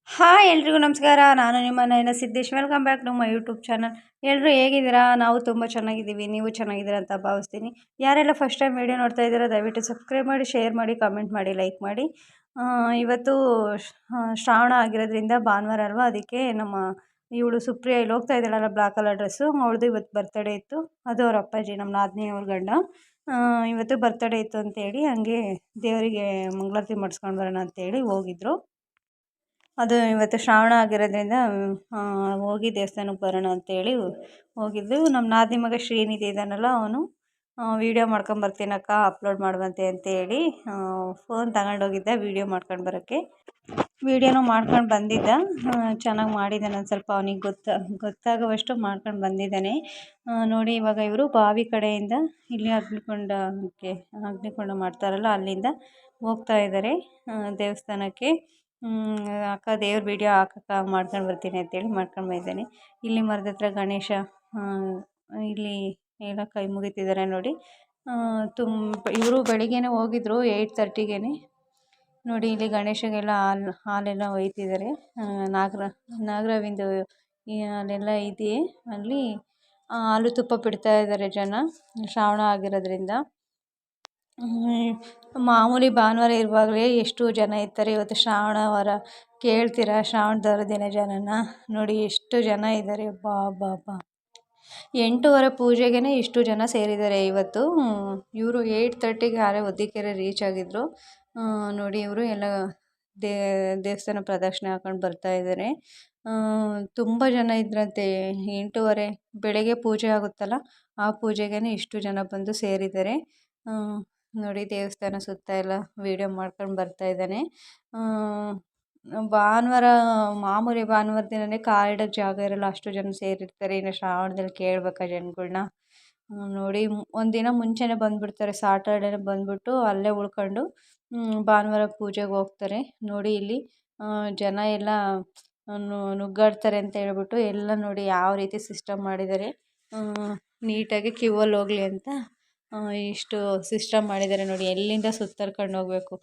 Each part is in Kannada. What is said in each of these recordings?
ಹಾಯ್ ಎಲ್ರಿಗೂ ನಮಸ್ಕಾರ. ನಾನು ನಿಮ್ಮ Nayana Siddesh. Welcome back to my YouTube channel. ಎಲ್ಲರೂ ಹೇಗಿದ್ದೀರಾ? ನಾವು ತುಂಬ ಚೆನ್ನಾಗಿದ್ದೀವಿ. ನೀವು ಚೆನ್ನಾಗಿದ್ದೀರಾ ಅಂತ ಭಾವಿಸ್ತೀನಿ. ಯಾರೆಲ್ಲ ಫಸ್ಟ್ ಟೈಮ್ ವೀಡಿಯೋ ನೋಡ್ತಾ ಇದ್ದೀರಾ ದಯವಿಟ್ಟು ಸಬ್ಸ್ಕ್ರೈಬ್ ಮಾಡಿ, ಶೇರ್ ಮಾಡಿ, ಕಮೆಂಟ್ ಮಾಡಿ, ಲೈಕ್ ಮಾಡಿ. ಇವತ್ತು ಶ್ರಾವಣ ಆಗಿರೋದ್ರಿಂದ ಭಾನುವಾರ ಅಲ್ವಾ, ಅದಕ್ಕೆ ನಮ್ಮ ಇವಳು ಸುಪ್ರಿಯಾ ಇಲ್ಲಿ ಹೋಗ್ತಾ ಇದ್ದಾಳಲ್ಲ ಬ್ಲಾಕ್ ಕಲರ್ ಡ್ರೆಸ್ಸು, ಅವಳದು ಇವತ್ತು ಬರ್ತಡೇ ಇತ್ತು. ಅದು ಅವ್ರ ಅಪ್ಪಾಜಿ ನಮ್ಮ ನಾದಿನಿ ಅವ್ರ ಗಂಡ ಇವತ್ತು ಬರ್ತಡೇ ಇತ್ತು ಅಂತೇಳಿ ಹಂಗೆ ದೇವರಿಗೆ ಮಂಗಳಾರತಿ ಮಾಡಿಸ್ಕೊಂಡು ಬರೋಣ ಅಂತೇಳಿ ಹೋಗಿದ್ರು. ಅದು ಇವತ್ತು ಶ್ರಾವಣ ಆಗಿರೋದ್ರಿಂದ ಹೋಗಿ ದೇವಸ್ಥಾನಕ್ಕೆ ಬರೋಣ ಅಂತೇಳಿ ಹೋಗಿದ್ದು. ನಮ್ಮ ನಾದಿನಿ ಮಗ ಶ್ರೀನಿಧಿ ಇದ್ದಾನಲ್ಲ, ಅವನು ವೀಡಿಯೋ ಮಾಡ್ಕೊಂಬರ್ತೀನಕ್ಕ ಅಪ್ಲೋಡ್ ಮಾಡುವಂತೆ ಅಂತೇಳಿ ಫೋನ್ ತಗೊಂಡೋಗಿದ್ದೆ ವೀಡಿಯೋ ಮಾಡ್ಕೊಂಡು ಬರೋಕ್ಕೆ. ವೀಡಿಯೋನೂ ಮಾಡ್ಕೊಂಡು ಬಂದಿದ್ದ, ಚೆನ್ನಾಗಿ ಮಾಡಿದ್ದಾನೆ. ಒಂದು ಸ್ವಲ್ಪ ಅವನಿಗೆ ಗೊತ್ತಾಗುವಷ್ಟು ಮಾಡ್ಕೊಂಡು ಬಂದಿದ್ದಾನೆ. ನೋಡಿ, ಇವಾಗ ಇವರು ಬಾವಿ ಕಡೆಯಿಂದ ಇಲ್ಲಿ ಅಗ್ನಿಕೊಂಡ ಮಾಡ್ತಾರಲ್ಲ ಅಲ್ಲಿಂದ ಹೋಗ್ತಾ ಇದ್ದಾರೆ ದೇವಸ್ಥಾನಕ್ಕೆ. ಅಕ್ಕ ದೇವ್ರ ವೀಡಿಯೋ ಹಾಕಕ್ಕ ಮಾಡ್ಕೊಂಡು ಬರ್ತೀನಿ ಅಂತೇಳಿ ಮಾಡ್ಕೊಂಡು ಬಂದಿದ್ದಾನೆ. ಇಲ್ಲಿ ಮರದ ಹತ್ರ ಗಣೇಶ ಇಲ್ಲಿ ಎಲ್ಲ ಕೈ ಮುಗಿತಿದ್ದಾರೆ ನೋಡಿ. ಇವರು ಬೆಳಿಗ್ಗೆನೇ ಹೋಗಿದ್ರು 8:30ಗೆ. ನೋಡಿ ಇಲ್ಲಿ ಗಣೇಶಗೆಲ್ಲ ಹಾಲೆಲ್ಲ ಒಯ್ತಿದ್ದಾರೆ. ನಾಗರವಿಂದು ಅಲ್ಲೆಲ್ಲ ಇದೆ, ಅಲ್ಲಿ ಹಾಲು ತುಪ್ಪ ಬಿಡ್ತಾ ಇದ್ದಾರೆ ಜನ ಶ್ರಾವಣ ಆಗಿರೋದ್ರಿಂದ. ಮಾಮೂಲಿ ಭಾನುವಾರ ಇರುವಾಗಲೇ ಎಷ್ಟು ಜನ ಇರ್ತಾರೆ. ಇವತ್ತು ಶ್ರಾವಣ ವಾರ ಕೇಳ್ತೀರಾ, ಶ್ರಾವಣದವರ ದಿನ ಜನನ ನೋಡಿ ಎಷ್ಟು ಜನ ಇದ್ದಾರೆ. ಬಾ 8:30 ಪೂಜೆಗೆ ಇಷ್ಟು ಜನ ಸೇರಿದ್ದಾರೆ ಇವತ್ತು. ಇವರು 8:30ಗೆ ಯಾರೇ ಹೊದಿಕೆರೆ ರೀಚ್ ಆಗಿದ್ರು ನೋಡಿ. ಇವರು ಎಲ್ಲ ದೇವಸ್ಥಾನ ಪ್ರದಕ್ಷಿಣೆ ಹಾಕೊಂಡು ಬರ್ತಾ ಇದ್ದಾರೆ. ತುಂಬ ಜನ ಇದ್ರಂತೆ. 8:30 ಬೆಳಗ್ಗೆ ಪೂಜೆ ಆಗುತ್ತಲ್ಲ, ಆ ಪೂಜೆಗೆ ಇಷ್ಟು ಜನ ಬಂದು ಸೇರಿದ್ದಾರೆ ನೋಡಿ. ದೇವಸ್ಥಾನ ಸುತ್ತ ಎಲ್ಲ ವೀಡಿಯೋ ಮಾಡ್ಕೊಂಡು ಬರ್ತಾ ಇದ್ದಾನೆ. ಭಾನುವಾರ ಮಾಮೂಲಿ ಭಾನುವಾರ ದಿನವೇ ಕಾಲಿಡೋಕ್ಕೆ ಜಾಗ ಇರಲ್ಲ, ಅಷ್ಟು ಜನ ಸೇರಿರ್ತಾರೆ. ಇನ್ನು ಶ್ರಾವಣದಲ್ಲಿ ಕೇಳಬೇಕಾ ಜನಗಳ್ನ ನೋಡಿ. ಒಂದಿನ ಮುಂಚೆನೇ ಬಂದುಬಿಡ್ತಾರೆ, ಸಾಟರ್ಡೇನೇ ಬಂದುಬಿಟ್ಟು ಅಲ್ಲೇ ಉಳ್ಕೊಂಡು ಭಾನುವಾರ ಪೂಜೆಗೆ ಹೋಗ್ತಾರೆ ನೋಡಿ. ಇಲ್ಲಿ ಜನ ಎಲ್ಲ ನುಗ್ಗಾಡ್ತಾರೆ ಅಂತ ಹೇಳ್ಬಿಟ್ಟು ಎಲ್ಲ ನೋಡಿ ಯಾವ ರೀತಿ ಸಿಸ್ಟಮ್ ಮಾಡಿದ್ದಾರೆ. ನೀಟಾಗಿ ಕ್ಯೂವಲ್ಲಿ ಹೋಗಲಿ ಅಂತ ಇಷ್ಟು ಸಿಸ್ಟಮ್ ಮಾಡಿದ್ದಾರೆ ನೋಡಿ. ಎಲ್ಲಿಂದ ಸುತ್ತರ್ಕೊಂಡು ಹೋಗಬೇಕು.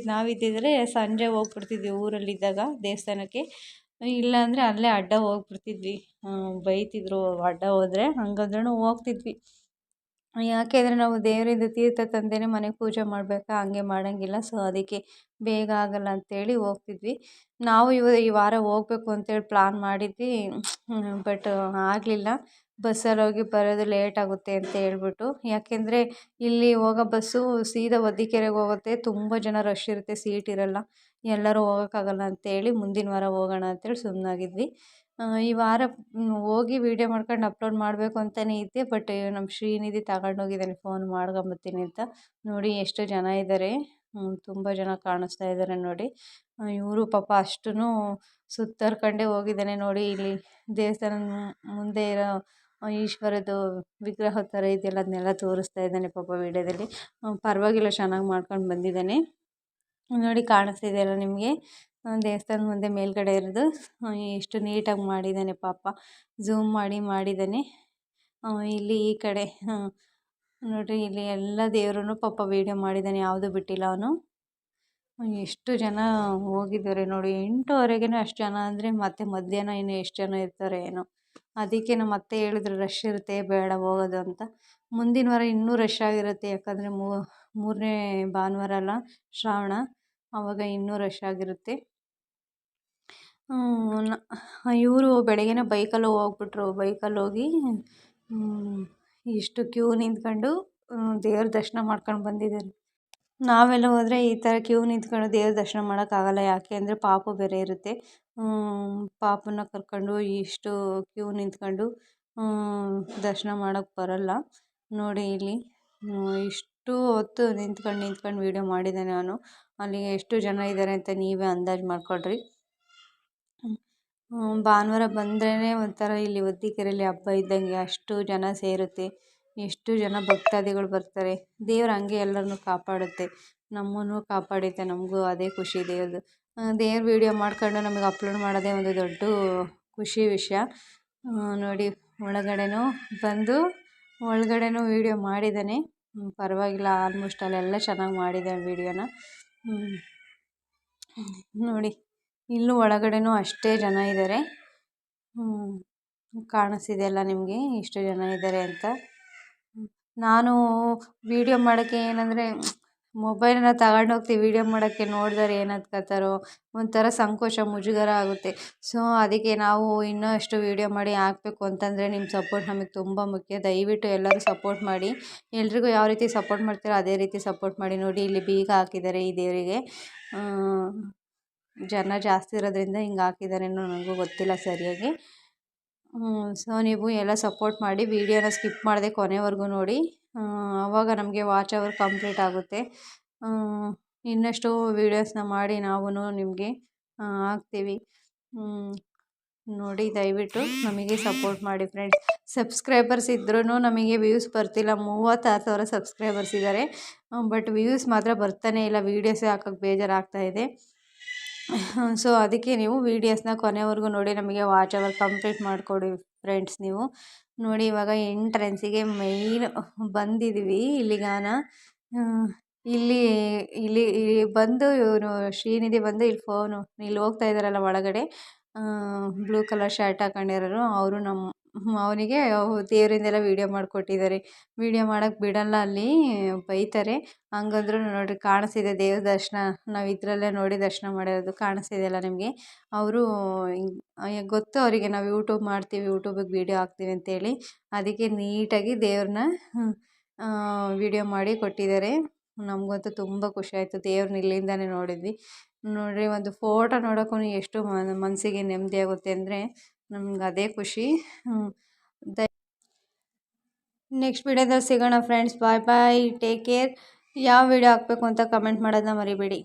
ನಾವಿದ್ದಿದ್ರೆ ಸಂಜೆ ಹೋಗ್ಬಿಡ್ತಿದ್ವಿ ಊರಲ್ಲಿದ್ದಾಗ ದೇವಸ್ಥಾನಕ್ಕೆ. ಇಲ್ಲಾಂದರೆ ಅಲ್ಲೇ ಅಡ್ಡ ಹೋಗ್ಬಿಡ್ತಿದ್ವಿ. ಬೈತಿದ್ರು ಅಡ್ಡ ಹೋದರೆ, ಹಂಗಂದ್ರೂ ಹೋಗ್ತಿದ್ವಿ. ಯಾಕೆಂದರೆ ನಾವು ದೇವರಿಂದ ತೀರ್ಥ ತಂದೇನೆ ಮನೆಗೆ ಪೂಜೆ ಮಾಡಬೇಕಾ, ಹಂಗೆ ಮಾಡೋಂಗಿಲ್ಲ. ಸೊ ಅದಕ್ಕೆ ಬೇಗ ಆಗಲ್ಲ ಅಂತೇಳಿ ಹೋಗ್ತಿದ್ವಿ. ನಾವು ಈ ವಾರ ಹೋಗ್ಬೇಕು ಅಂತೇಳಿ ಪ್ಲಾನ್ ಮಾಡಿದ್ವಿ, ಬಟ್ ಆಗಲಿಲ್ಲ. ಬಸ್ಸಲ್ಲಿ ಹೋಗಿ ಬರೋದು ಲೇಟ್ ಆಗುತ್ತೆ ಅಂತ ಹೇಳ್ಬಿಟ್ಟು. ಯಾಕೆಂದರೆ ಇಲ್ಲಿ ಹೋಗೋ ಬಸ್ಸು ಸೀದಾ ಹೊದಿಕೆರೆಗೆ ಹೋಗುತ್ತೆ. ತುಂಬ ಜನ ರಶ್ ಇರುತ್ತೆ, ಸೀಟ್ ಇರಲ್ಲ, ಎಲ್ಲರೂ ಹೋಗೋಕ್ಕಾಗಲ್ಲ ಅಂತೇಳಿ ಮುಂದಿನ ವಾರ ಹೋಗೋಣ ಅಂತೇಳಿ ಸುಮ್ಮನಾಗಿದ್ವಿ. ಈ ವಾರ ಹೋಗಿ ವೀಡಿಯೋ ಮಾಡ್ಕೊಂಡು ಅಪ್ಲೋಡ್ ಮಾಡಬೇಕು ಅಂತಲೇ ಇದ್ದೆ, ಬಟ್ ನಮ್ಮ ಶ್ರೀನಿಧಿ ತಗೊಂಡೋಗಿದ್ದಾನೆ ಫೋನ್ ಮಾಡ್ಕೊಂಬತ್ತೀನಿ ಅಂತ. ನೋಡಿ ಎಷ್ಟು ಜನ ಇದ್ದಾರೆ, ತುಂಬ ಜನ ಕಾಣಿಸ್ತಾ ಇದ್ದಾರೆ ನೋಡಿ. ಇವರು ಪಾಪ ಅಷ್ಟೂ ಸುತ್ತರ್ಕೊಂಡೇ ಹೋಗಿದ್ದಾನೆ ನೋಡಿ. ಇಲ್ಲಿ ದೇವಸ್ಥಾನ ಮುಂದೆ ಇರೋ ಈಶ್ವರದ್ದು ವಿಗ್ರಹ ಥರ ಇದೆಯಲ್ಲ, ಅದನ್ನೆಲ್ಲ ತೋರಿಸ್ತಾ ಇದ್ದಾನೆ ಪಾಪ ವೀಡಿಯೋದಲ್ಲಿ. ಪರವಾಗಿಲ್ಲ, ಚೆನ್ನಾಗಿ ಮಾಡ್ಕೊಂಡು ಬಂದಿದ್ದಾನೆ ನೋಡಿ. ಕಾಣಿಸ್ತಿದೆಯಲ್ಲ ನಿಮಗೆ ದೇವಸ್ಥಾನದ ಮುಂದೆ ಮೇಲ್ಗಡೆ ಇರೋದು, ಎಷ್ಟು ನೀಟಾಗಿ ಮಾಡಿದ್ದಾನೆ ಪಾಪ. ಝೂಮ್ ಮಾಡಿದ್ದಾನೆ. ಇಲ್ಲಿ ಈ ಕಡೆ ನೋಡಿರಿ, ಇಲ್ಲಿ ಎಲ್ಲ ದೇವ್ರೂ ಪಾಪ ವೀಡಿಯೋ ಮಾಡಿದ್ದಾನೆ, ಯಾವುದೂ ಬಿಟ್ಟಿಲ್ಲ ಅವನು. ಎಷ್ಟು ಜನ ಹೋಗಿದ್ದಾರೆ ನೋಡಿ. 8:30ಗೆ ಅಷ್ಟು ಜನ ಅಂದರೆ ಮತ್ತೆ ಮಧ್ಯಾಹ್ನ ಇನ್ನು ಎಷ್ಟು ಜನ ಇರ್ತಾರೆ ಏನೋ. ಅದಕ್ಕೆ ನಮ್ಮ ಅತ್ತೆ ಹೇಳಿದ್ರು ರಶ್ ಇರುತ್ತೆ, ಬೇಡ ಹೋಗೋದು ಅಂತ. ಮುಂದಿನ ವಾರ ಇನ್ನೂ ರಶ್ ಆಗಿರುತ್ತೆ, ಯಾಕಂದರೆ ಮೂರನೇ ಭಾನುವಾರ ಅಲ್ಲ ಶ್ರಾವಣ, ಆವಾಗ ಇನ್ನೂ ರಶ್ ಆಗಿರುತ್ತೆ. ಇವರು ಬೆಳಗ್ಗೆನೇ ಬೈಕಲ್ಲಿ ಹೋಗ್ಬಿಟ್ರು. ಬೈಕಲ್ಲಿ ಹೋಗಿ ಇಷ್ಟು ಕ್ಯೂ ನಿಂತ್ಕೊಂಡು ದೇವ್ರ ದರ್ಶನ ಮಾಡ್ಕೊಂಡು ಬಂದಿದ್ದಾರೆ. ನಾವೆಲ್ಲ ಹೋದರೆ ಈ ಥರ ಕ್ಯೂ ನಿಂತ್ಕೊಂಡು ದೇವ್ರ ದರ್ಶನ ಮಾಡೋಕ್ಕಾಗಲ್ಲ. ಯಾಕೆ ಅಂದರೆ ಪಾಪು ಬೇರೆ ಇರುತ್ತೆ. ಪಾಪುನ ಕರ್ಕೊಂಡು ಇಷ್ಟು ಕ್ಯೂ ನಿಂತ್ಕೊಂಡು ದರ್ಶನ ಮಾಡೋಕ್ಕೆ ಬರಲ್ಲ ನೋಡಿ. ಇಲ್ಲಿ ಇಷ್ಟು ಹೊತ್ತು ನಿಂತ್ಕೊಂಡು ವೀಡಿಯೋ ಮಾಡಿದ್ದಾನೆ ಅವನು. ಅಲ್ಲಿ ಎಷ್ಟು ಜನ ಇದ್ದಾರೆ ಅಂತ ನೀವೇ ಅಂದಾಜು ಮಾಡ್ಕೊಳ್ರಿ. ಭಾನುವಾರ ಬಂದ್ರೇ ಒಂಥರ ಇಲ್ಲಿ ಹೊದಿಕೆರೆಯಲ್ಲಿ ಹಬ್ಬ ಇದ್ದಂಗೆ, ಅಷ್ಟು ಜನ ಸೇರುತ್ತೆ, ಎಷ್ಟು ಜನ ಭಕ್ತಾದಿಗಳು ಬರ್ತಾರೆ. ದೇವ್ರು ಹಂಗೆ ಎಲ್ಲರನ್ನೂ ಕಾಪಾಡುತ್ತೆ, ನಮ್ಮನ್ನು ಕಾಪಾಡುತ್ತೆ. ನಮಗೂ ಅದೇ ಖುಷಿ ದೇವ್ರದ್ದು. ದೇವ್ರ ವೀಡಿಯೋ ಮಾಡ್ಕೊಂಡು ನಮಗೆ ಅಪ್ಲೋಡ್ ಮಾಡೋದೇ ಒಂದು ದೊಡ್ಡ ಖುಷಿ ವಿಷಯ ನೋಡಿ. ಒಳಗಡೆನೂ ವೀಡಿಯೋ ಮಾಡಿದ್ದಾನೆ, ಪರವಾಗಿಲ್ಲ. ಆಲ್ಮೋಸ್ಟ್ ಅಲ್ಲೆಲ್ಲ ಚೆನ್ನಾಗಿ ಮಾಡಿದ್ದಾನೆ ವೀಡಿಯೋನ. ನೋಡಿ ಇಲ್ಲೂ ಒಳಗಡೆನೂ ಅಷ್ಟೇ ಜನ ಇದ್ದಾರೆ. ಕಾಣಿಸ್ತಿದೆಯಲ್ಲ ನಿಮಗೆ ಇಷ್ಟು ಜನ ಇದ್ದಾರೆ ಅಂತ. ನಾನು ವೀಡಿಯೋ ಮಾಡೋಕ್ಕೆ ಏನಂದರೆ ಮೊಬೈಲನ್ನ ತಗೊಂಡೋಗ್ತೀವಿ ವೀಡಿಯೋ ಮಾಡೋಕ್ಕೆ, ನೋಡಿದವ್ರು ಏನು ಅಂದ್ಕೊಳ್ತಾರೋ ಒಂಥರ ಸಂಕೋಚ ಮುಜುಗರ ಆಗುತ್ತೆ. ಸೊ ಅದಕ್ಕೆ ನಾವು ಇನ್ನಷ್ಟು ವೀಡಿಯೋ ಮಾಡಿ ಹಾಕಬೇಕು ಅಂತಂದರೆ ನಿಮ್ಮ ಸಪೋರ್ಟ್ ನಮಗೆ ತುಂಬ ಮುಖ್ಯ. ದಯವಿಟ್ಟು ಎಲ್ಲರೂ ಸಪೋರ್ಟ್ ಮಾಡಿ. ಎಲ್ರಿಗೂ ಯಾವ ರೀತಿ ಸಪೋರ್ಟ್ ಮಾಡ್ತೀರೋ ಅದೇ ರೀತಿ ಸಪೋರ್ಟ್ ಮಾಡಿ. ನೋಡಿ ಇಲ್ಲಿ ಬೀಗ ಹಾಕಿದ್ದಾರೆ ಈ ದೇವರಿಗೆ. ಜನ ಜಾಸ್ತಿ ಇರೋದ್ರಿಂದ ಹಿಂಗೆ ಹಾಕಿದ್ದಾರೇನೋ ನನಗೂ ಗೊತ್ತಿಲ್ಲ ಸರಿಯಾಗಿ. ಸೊ ನೀವು ಎಲ್ಲ ಸಪೋರ್ಟ್ ಮಾಡಿ, ವೀಡಿಯೋನ ಸ್ಕಿಪ್ ಮಾಡದೆ ಕೊನೆವರೆಗೂ ನೋಡಿ. ಆವಾಗ ನಮಗೆ ವಾಚ್ ಅವರ್ ಕಂಪ್ಲೀಟ್ ಆಗುತ್ತೆ. ಇನ್ನಷ್ಟು ವೀಡಿಯೋಸ್ನ ಮಾಡಿ ನಾವು ನಿಮಗೆ ಹಾಕ್ತೀವಿ. ನೋಡಿ ದಯವಿಟ್ಟು ನಮಗೆ ಸಪೋರ್ಟ್ ಮಾಡಿ ಫ್ರೆಂಡ್ಸ್. ಸಬ್ಸ್ಕ್ರೈಬರ್ಸ್ ಇದ್ರೂ ನಮಗೆ ವ್ಯೂಸ್ ಬರ್ತಿಲ್ಲ. 36,000 ಸಬ್ಸ್ಕ್ರೈಬರ್ಸ್ ಇದ್ದಾರೆ, ಬಟ್ ವ್ಯೂಸ್ ಮಾತ್ರ ಬರ್ತಾನೆ ಇಲ್ಲ. ವೀಡಿಯೋಸೇ ಹಾಕೋಕ್ಕೆ ಬೇಜಾರಾಗ್ತಾಯಿದೆ. ಸೊ ಅದಕ್ಕೆ ನೀವು ವೀಡಿಯೋಸ್ನ ಕೊನೆವರೆಗೂ ನೋಡಿ ನಮಗೆ ವಾಚ್ ಅವರ್ ಕಂಪ್ಲೀಟ್ ಮಾಡಿಕೊಡಿ ಫ್ರೆಂಡ್ಸ್. ನೀವು ನೋಡಿ ಇವಾಗ ಎಂಟ್ರೆನ್ಸಿಗೆ ಮೈನ್ ಬಂದಿದ್ದೀವಿ ಇಲ್ಲಿಗಾನ. ಇಲ್ಲಿ ಇಲ್ಲಿ ಬಂದು ಇವನು ಶ್ರೀನಿಧಿ ಬಂದು ಇಲ್ಲಿ ಹೋಗ್ತಾ ಇದ್ದಾರಲ್ಲ ಒಳಗಡೆ, ಬ್ಲೂ ಕಲರ್ ಶರ್ಟ್ ಹಾಕೊಂಡಿರೋರು ಅವರು ಅವನಿಗೆ ದೇವರಿಂದೆಲ್ಲ ವೀಡಿಯೋ ಮಾಡಿಕೊಟ್ಟಿದ್ದಾರೆ. ವೀಡಿಯೋ ಮಾಡೋಕ್ಕೆ ಬಿಡಲ್ಲ, ಅಲ್ಲಿ ಬೈತಾರೆ. ಹಂಗಂದ್ರೂ ನೋಡಿರಿ ಕಾಣಿಸ್ತಿದೆ ದೇವ್ರ ದರ್ಶನ. ನಾವು ಇದರಲ್ಲೇ ನೋಡಿ ದರ್ಶನ ಮಾಡಿರೋದು ಕಾಣಿಸ್ತಿದೆಯಲ್ಲ ನಿಮಗೆ. ಅವರು ಗೊತ್ತು ಅವರಿಗೆ ನಾವು ಯೂಟ್ಯೂಬ್ ಮಾಡ್ತೀವಿ, ಯೂಟ್ಯೂಬಿಗೆ ವೀಡಿಯೋ ಹಾಕ್ತೀವಿ ಅಂತೇಳಿ. ಅದಕ್ಕೆ ನೀಟಾಗಿ ದೇವ್ರನ್ನ ವೀಡಿಯೋ ಮಾಡಿ ಕೊಟ್ಟಿದ್ದಾರೆ. ನಮಗಂತೂ ತುಂಬ ಖುಷಿ ಆಯಿತು. ದೇವ್ರನ್ನ ಇಲ್ಲಿಂದನೇ ನೋಡಿದ್ವಿ. ನೋಡಿರಿ ಒಂದು ಫೋಟೋ ನೋಡೋಕ್ಕೂ ಎಷ್ಟು ಮನಸ್ಸಿಗೆ ನೆಮ್ಮದಿ ಆಗುತ್ತೆ ಅಂದರೆ ನಮ್ಗೆ ಅದೇ ಖುಷಿ. ನೆಕ್ಸ್ಟ್ ವಿಡಿಯೋದಲ್ಲಿ ಸಿಗೋಣ ಫ್ರೆಂಡ್ಸ್. ಬಾಯ್ ಬಾಯ್, ಟೇಕ್ ಕೇರ್. ಯಾವ ವಿಡಿಯೋ ಹಾಕಬೇಕು ಅಂತ ಕಮೆಂಟ್ ಮಾಡೋದನ್ನ ಮರಿಬೇಡಿ.